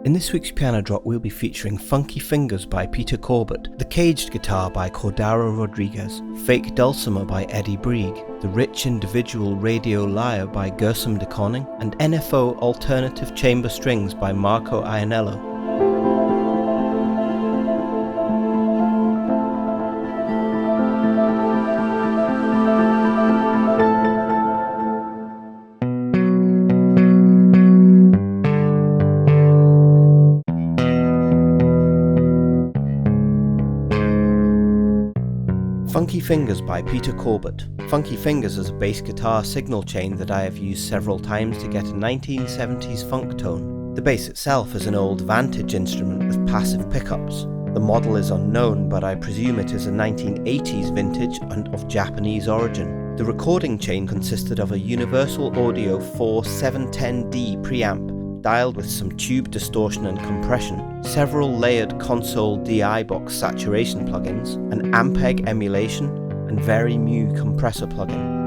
In this week's Piano Drop, we'll be featuring Funky Fingers by Peter Corbett, The Caged Guitar by Cordaro Rodriguez, Fake Dulcimer by Eddie Brieg, The Rich Individual Radio Lyre by Gersum de Koning, and NFO Alternative Chamber Strings by Marco Iannello. Funky Fingers by Peter Corbett. Funky Fingers is a bass guitar signal chain that I have used several times to get a 1970s funk tone. The bass itself is an old Vantage instrument with passive pickups. The model is unknown, but I presume it is a 1980s vintage and of Japanese origin. The recording chain consisted of a Universal Audio 4 710D preamp, dialed with some tube distortion and compression, several layered console DI box saturation plugins, an Ampeg emulation, and very Mu compressor plugin.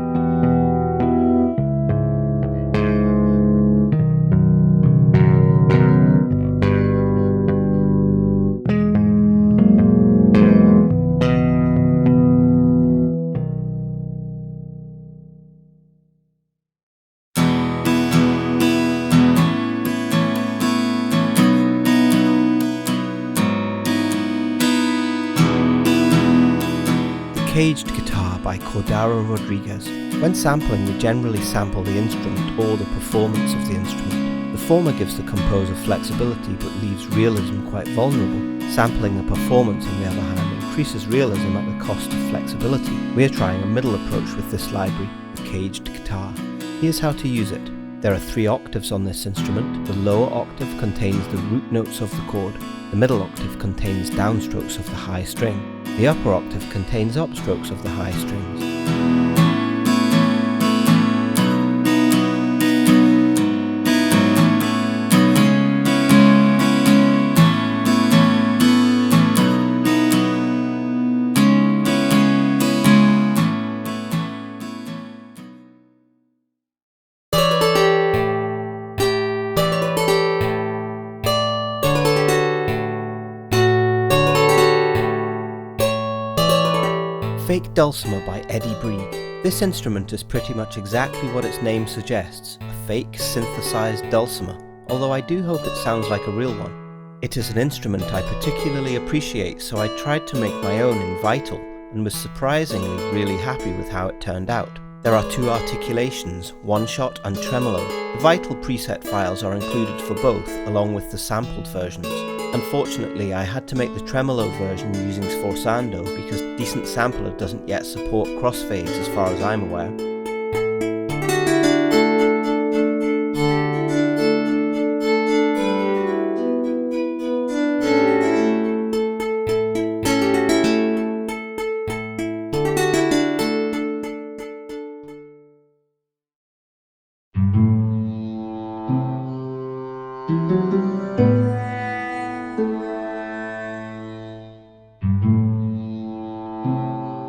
Caged Guitar by Cordaro Rodriguez. When sampling, we generally sample the instrument or the performance of the instrument. The former gives the composer flexibility but leaves realism quite vulnerable. Sampling the performance, on the other hand, increases realism at the cost of flexibility. We are trying a middle approach with this library, the Caged Guitar. Here's how to use it. There are 3 octaves on this instrument. The lower octave contains the root notes of the chord. The middle octave contains downstrokes of the high string. The upper octave contains upstrokes of the high strings. Fake Dulcimer by Eddie Brieg. This instrument is pretty much exactly what its name suggests, a fake synthesized dulcimer, although I do hope it sounds like a real one. It is an instrument I particularly appreciate, so I tried to make my own in Vital, and was surprisingly really happy with how it turned out. There are 2 articulations, one shot and tremolo. The Vital preset files are included for both, along with the sampled versions. Unfortunately, I had to make the tremolo version using Sforzando because Decent Sampler doesn't yet support crossfades as far as I'm aware.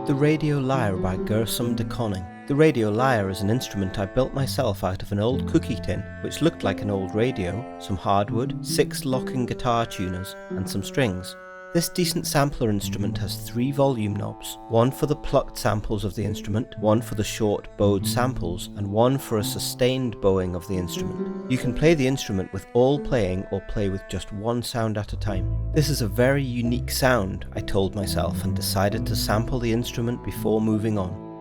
The Radio Lyre by Gersum de Koning. The Radio Lyre is an instrument I built myself out of an old cookie tin, which looked like an old radio, some hardwood, 6 locking guitar tuners, and some strings. This Decent Sampler instrument has 3 volume knobs, one for the plucked samples of the instrument, one for the short bowed samples, and one for a sustained bowing of the instrument. You can play the instrument with all playing or play with just one sound at a time. This is a very unique sound, I told myself, and decided to sample the instrument before moving on.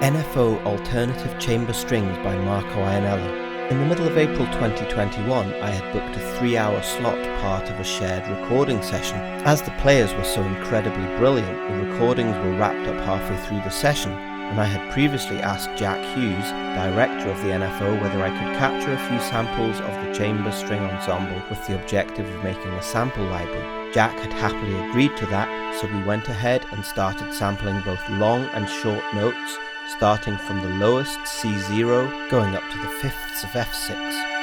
NFO Alternative Chamber Strings by Marco Iannello. In the middle of April 2021, I had booked a 3-hour slot part of a shared recording session. As the players were so incredibly brilliant, the recordings were wrapped up halfway through the session, and I had previously asked Jack Hughes, director of the NFO, whether I could capture a few samples of the chamber string ensemble with the objective of making a sample library. Jack had happily agreed to that, so we went ahead and started sampling both long and short notes, starting from the lowest C0 going up to the fifths of F6.